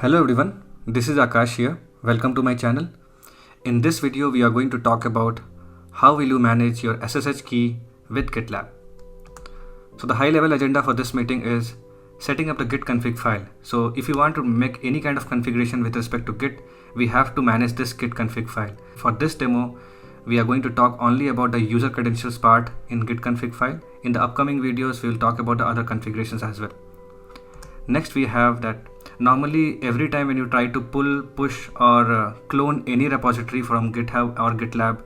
Hello everyone, this is Akash here. Welcome to my channel. In this video we are going to talk about how will you manage your SSH key with GitLab. So the high level agenda for this meeting is setting up the git config file. So if you want to make any kind of configuration with respect to Git, we have to manage this git config file. For this demo, we are going to talk only about the user credentials part in git config file. In the upcoming videos, we will talk about the other configurations as well. Next we have that normally every time when you try to pull, push or clone any repository from GitHub or GitLab,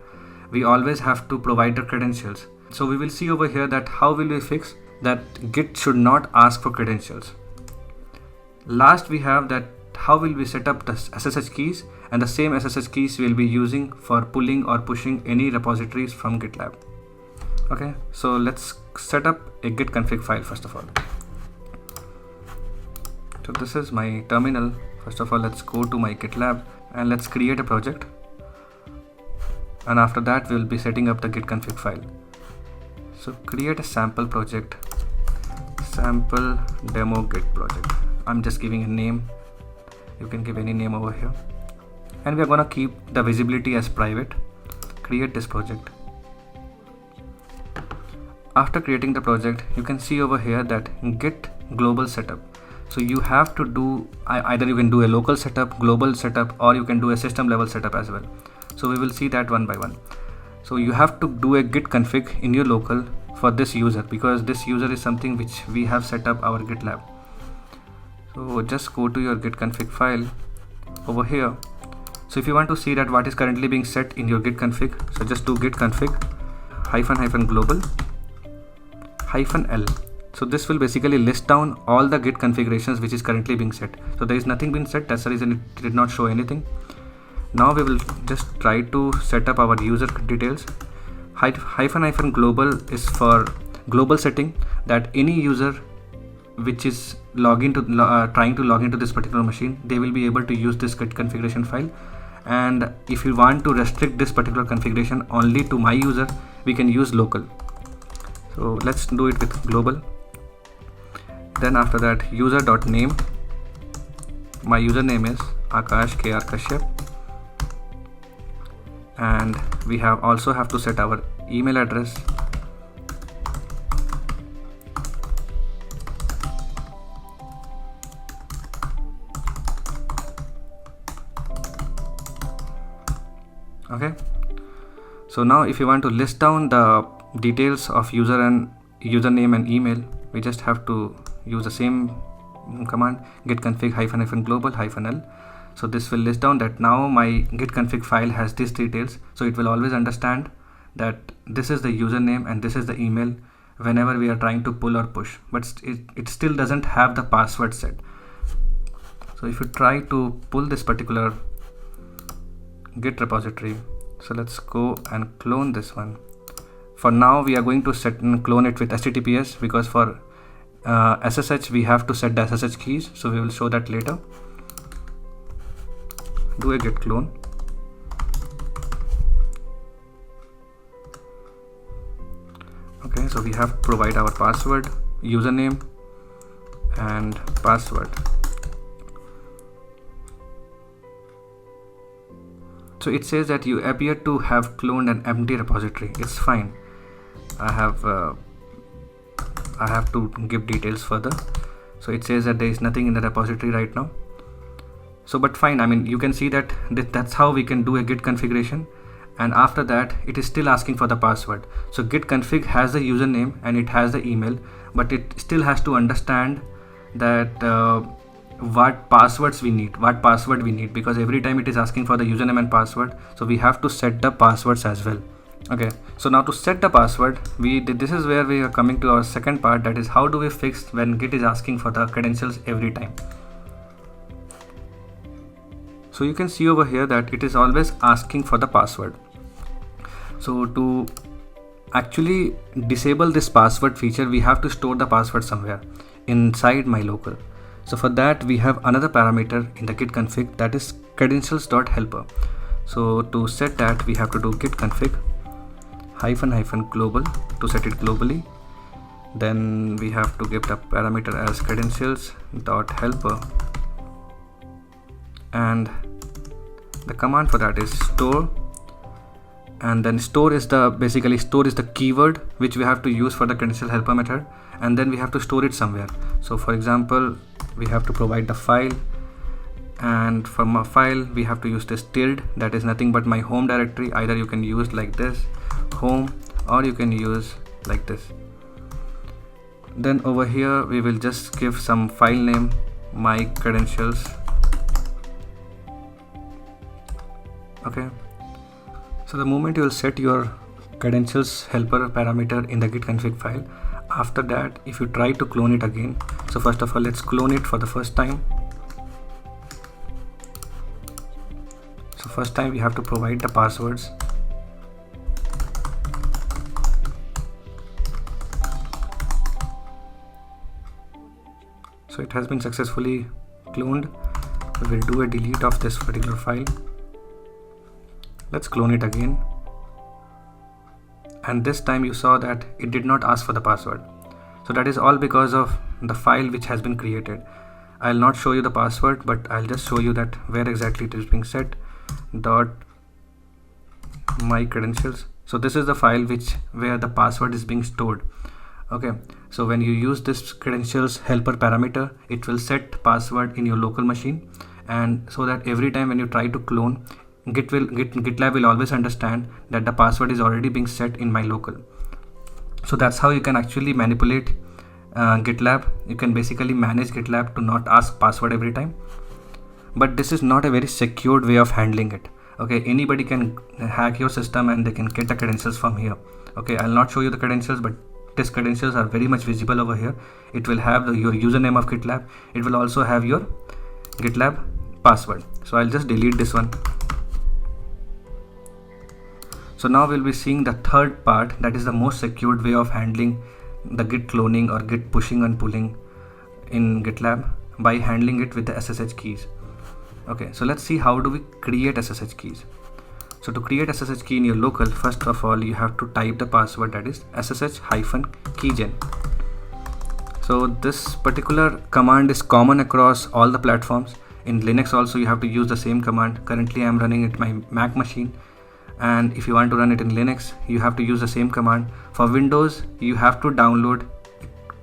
we always have to provide the credentials. So we will see over here that how will we fix that Git should not ask for credentials. Last we have that how will we set up the SSH keys, and the same SSH keys we will be using for pulling or pushing any repositories from GitLab. Okay, so let's set up a git config file first of all. So this is my terminal. First of all, let's go to my GitLab and let's create a project. And after that, we'll be setting up the git config file. So create a sample project, sample demo git project. I'm just giving a name. You can give any name over here. And we're gonna keep the visibility as private. Create this project. After creating the project, you can see over here that git global setup. So you have to do either you can do a local setup, global setup, or you can do a system level setup as well. So we will see that one by one. So you have to do a git config in your local for this user, because this user is something which we have set up our GitLab. So just go to your git config file over here. So if you want to see that what is currently being set in your git config, so just do git config -- global -l. So this will basically list down all the git configurations which is currently being set. So there is nothing being set, that's the reason it did not show anything. Now we will just try to set up our user details. -- global is for global setting, that any user which is trying to log into this particular machine, they will be able to use this git configuration file. And if you want to restrict this particular configuration only to my user, we can use local. So let's do it with global. Then after that, user.name, my username is Akash KR Kashyap, and we also have to set our email address. Okay, so now if you want to list down the details of user and username and email, we just have to use the same command, git config --global -l. So this will list down that now my git config file has these details, so it will always understand that this is the username and this is the email whenever we are trying to pull or push, but it still doesn't have the password set. So if you try to pull this particular git repository, so let's go and clone this one. For now we are going to set and clone it with HTTPS, because for SSH we have to set the SSH keys, so we will show that later. Do a git clone. Okay, so we have to provide our password, username and password. So it says that you appear to have cloned an empty repository. It's fine. I have to give details further. So it says that there is nothing in the repository right now. So but fine, I mean you can see that that's how we can do a git configuration, and after that it is still asking for the password. So git config has the username and it has the email, but it still has to understand that what password we need, because every time it is asking for the username and password, so we have to set the passwords as well. Okay, so now to set the password, this is where we are coming to our second part, that is how do we fix when Git is asking for the credentials every time. So you can see over here that it is always asking for the password. So to actually disable this password feature, we have to store the password somewhere inside my local. So for that we have another parameter in the git config, that is credentials.helper. So to set that, we have to do git config --global to set it globally. Then we have to give the parameter as credentials.helper and the command for that is store. And then store is the keyword which we have to use for the credential helper method, and then we have to store it somewhere. So for example, we have to provide the file, and from a file we have to use this tilde, that is nothing but my home directory. Either you can use like this, home, or you can use like this. Then over here we will just give some file name, my credentials. Okay, so the moment you will set your credentials helper parameter in the git config file, after that if you try to clone it again, so first of all let's clone it for the first time. So first time we have to provide the passwords. So it has been successfully cloned. We will do a delete of this particular file. Let's clone it again, and this time you saw that it did not ask for the password. So that is all because of the file which has been created. I'll not show you the password, but I'll just show you that where exactly it is being set. Dot my credentials. So this is the file where the password is being stored. Okay, so when you use this credentials helper parameter, it will set password in your local machine, and so that every time when you try to clone, GitLab will always understand that the password is already being set in my local. So that's how you can actually manipulate GitLab. You can basically manage GitLab to not ask password every time. But this is not a very secured way of handling it. Okay, anybody can hack your system and they can get the credentials from here. Okay, I'll not show you the credentials, but these credentials are very much visible over here. It will have your username of GitLab. It will also have your GitLab password. So I'll just delete this one. So now we'll be seeing the third part, that is the most secured way of handling the git cloning or git pushing and pulling in GitLab, by handling it with the SSH keys. Okay, so let's see how do we create SSH keys. So to create SSH key in your local, first of all you have to type the password, that is SSH-keygen. So this particular command is common across all the platforms. In Linux also you have to use the same command. Currently I am running it my Mac machine, and if you want to run it in Linux you have to use the same command. For Windows you have to download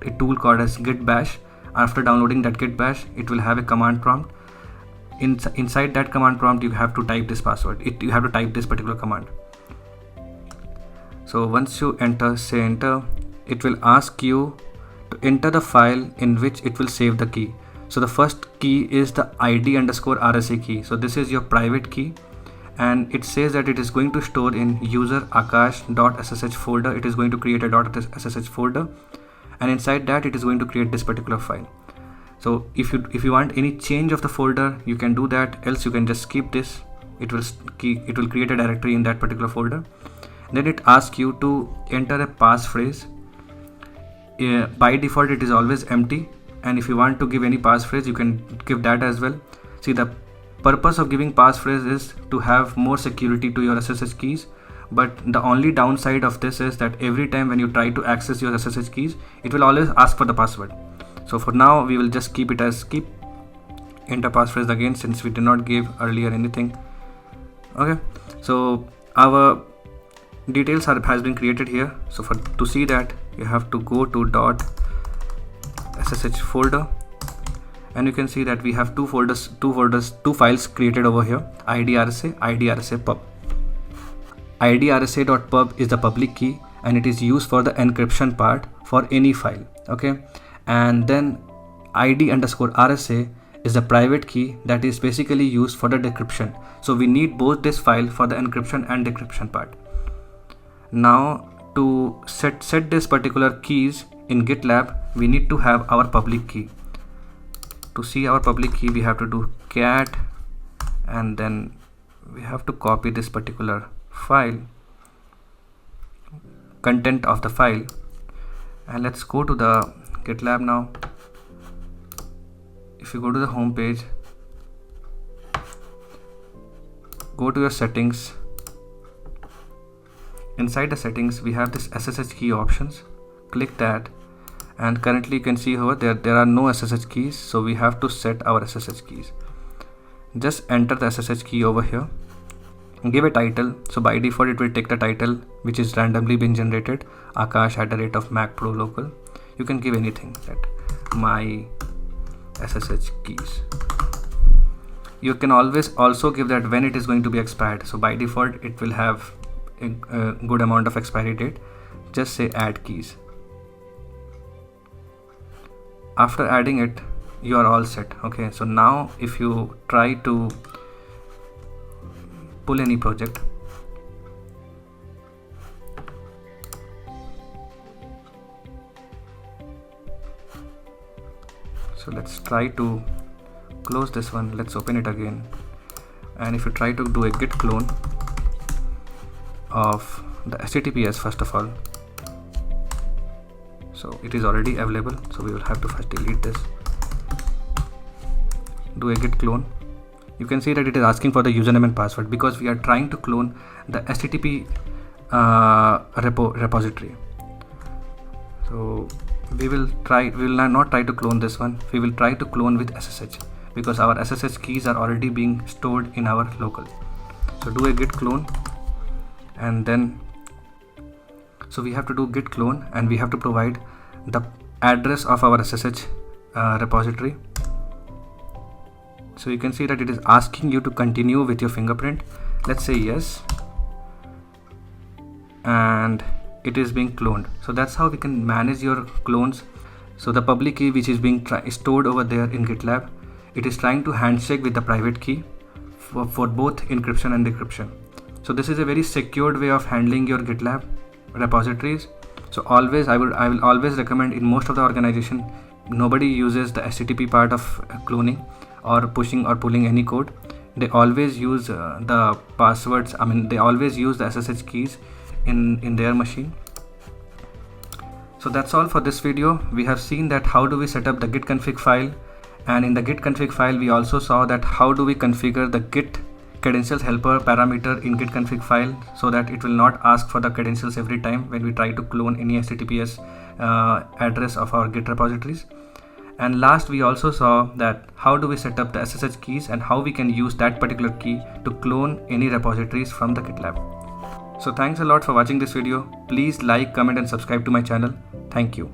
a tool called as git bash. After downloading that git bash, it will have a command prompt. Inside that command prompt you have to type this password. You have to type this particular command. So once you say enter, it will ask you to enter the file in which it will save the key. So the first key is the ID_RSA key. So this is your private key, and it says that it is going to store in user akash.ssh folder. It is going to create a .ssh folder, and inside that it is going to create this particular file. So if you want any change of the folder, you can do that, else you can just skip this. It will create a directory in that particular folder. Then it asks you to enter a passphrase. By default it is always empty, and if you want to give any passphrase you can give that as well. See, the purpose of giving passphrase is to have more security to your SSH keys, but the only downside of this is that every time when you try to access your SSH keys, it will always ask for the password. So for now we will just keep it as keep enter passphrase again, since we did not give earlier anything. Okay, so our details has been created here. So to see that, you have to go to .ssh folder, and you can see that we have two files created over here: IDRSA, IDRSA_pub. IDRSA.pub is the public key, and it is used for the encryption part for any file. Okay, and then ID_RSA is the private key that is basically used for the decryption. So we need both this file for the encryption and decryption part. Now to set this particular keys in GitLab, we need to have our public key. To see our public key, we have to do cat, and then we have to copy this particular file, content of the file, and let's go to the GitLab now. If you go to the home page, go to your settings. Inside the settings we have this SSH key options. Click that, and currently you can see over there are no SSH keys, so we have to set our SSH keys. just enter the SSH key over here, give a title. So by default it will take the title which is randomly been generated, akash@macprolocal. You can give anything, that my SSH keys. You can always also give that when it is going to be expired. So by default it will have a good amount of expiry date. Just say add keys. After adding it, you are all set. Okay, so now if you try to pull any project, so let's try to close this one. Let's open it again, and if you try to do a git clone of the HTTPS, first of all, so it is already available, so we will have to first delete this. Do a git clone. You can see that it is asking for the username and password because we are trying to clone the HTTP repository. So we will not try to clone this one. We will try to clone with SSH because our SSH keys are already being stored in our local. So do a git clone, and then so we have to do git clone, and we have to provide the address of our SSH repository. So you can see that it is asking you to continue with your fingerprint. Let's say yes, and it is being cloned. So that's how we can manage your clones. So the public key which is being stored over there in GitLab, it is trying to handshake with the private key for both encryption and decryption. So this is a very secured way of handling your GitLab repositories. So always I will always recommend, in most of the organization nobody uses the HTTP part of cloning or pushing or pulling any code. They always use the passwords. They always use the SSH keys in their machine. So that's all for this video. We have seen that how do we set up the git config file, and in the git config file we also saw that how do we configure the git credentials helper parameter in git config file so that it will not ask for the credentials every time when we try to clone any HTTPS address of our git repositories. And last, we also saw that how do we set up the SSH keys and how we can use that particular key to clone any repositories from the GitLab. So thanks a lot for watching this video. Please like, comment and subscribe to my channel. Thank you.